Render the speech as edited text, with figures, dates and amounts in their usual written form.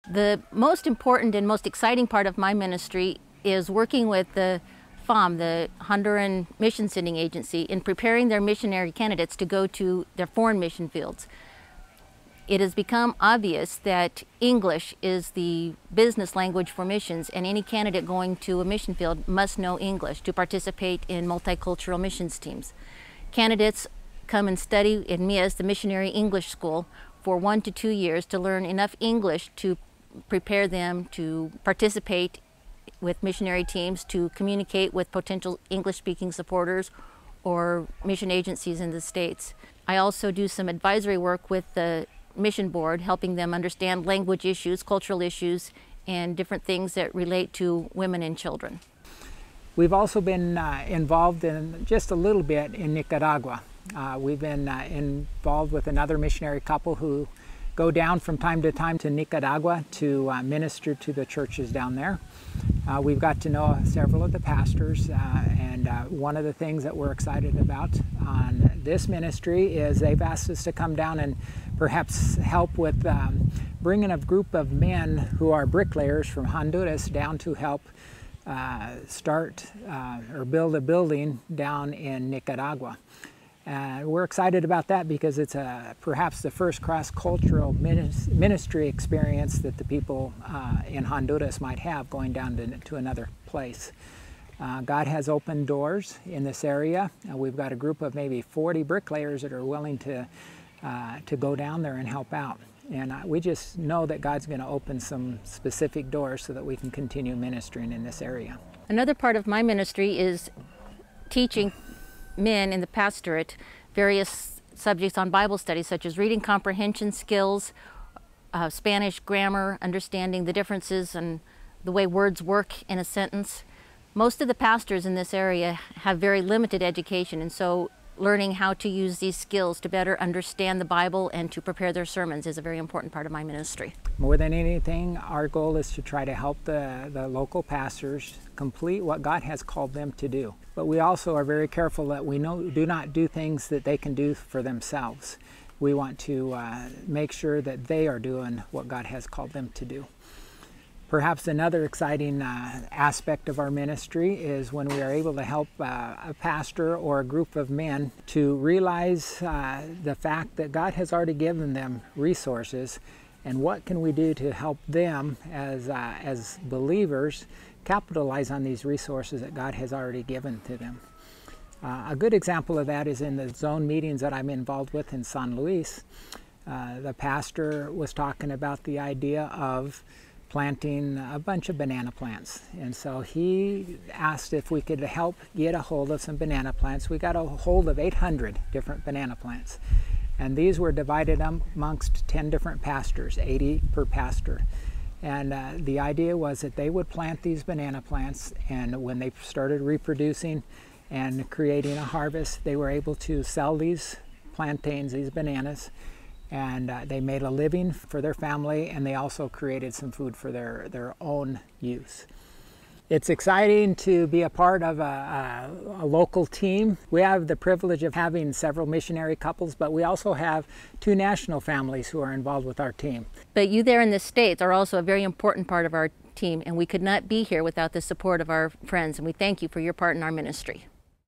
The most important and most exciting part of my ministry is working with the FAM, the Honduran Mission Sending Agency, in preparing their missionary candidates to go to their foreign mission fields. It has become obvious that English is the business language for missions, and any candidate going to a mission field must know English to participate in multicultural missions teams. Candidates come and study in MIAS, the Missionary English School, for 1 to 2 years to learn enough English to prepare them to participate with missionary teams, to communicate with potential English-speaking supporters or mission agencies in the States. I also do some advisory work with the mission board, helping them understand language issues, cultural issues, and different things that relate to women and children. We've also been involved in just a little bit in Nicaragua. We've been involved with another missionary couple who go down from time to time to Nicaragua to minister to the churches down there. We've got to know several of the pastors, and one of the things that we're excited about on this ministry is they've asked us to come down and perhaps help with bringing a group of men who are bricklayers from Honduras down to help start or build a building down in Nicaragua. We're excited about that because it's perhaps the first cross-cultural ministry experience that the people in Honduras might have going down to another place. God has opened doors in this area. We've got a group of maybe 40 bricklayers that are willing to go down there and help out. And we just know that God's going to open some specific doors so that we can continue ministering in this area. Another part of my ministry is teaching men in the pastorate various subjects on Bible study, such as reading comprehension skills, Spanish grammar, understanding the differences and the way words work in a sentence. Most of the pastors in this area have very limited education, and so learning how to use these skills to better understand the Bible and to prepare their sermons is a very important part of my ministry. More than anything, our goal is to try to help the local pastors complete what God has called them to do. But we also are very careful that we do not do things that they can do for themselves. We want to make sure that they are doing what God has called them to do. Perhaps another exciting aspect of our ministry is when we are able to help a pastor or a group of men to realize the fact that God has already given them resources, and what can we do to help them as believers capitalize on these resources that God has already given to them. A good example of that is in the zone meetings that I'm involved with in San Luis. The pastor was talking about the idea of planting a bunch of banana plants, and so he asked if we could help get a hold of some banana plants. We got a hold of 800 different banana plants, and these were divided amongst 10 different pastors, 80 per pastor. And the idea was that they would plant these banana plants, and when they started reproducing and creating a harvest, they were able to sell these plantains, these bananas, and they made a living for their family, and they also created some food for their own use. It's exciting to be a part of a local team. We have the privilege of having several missionary couples, but we also have 2 national families who are involved with our team. But you there in the States are also a very important part of our team, and we could not be here without the support of our friends, and we thank you for your part in our ministry.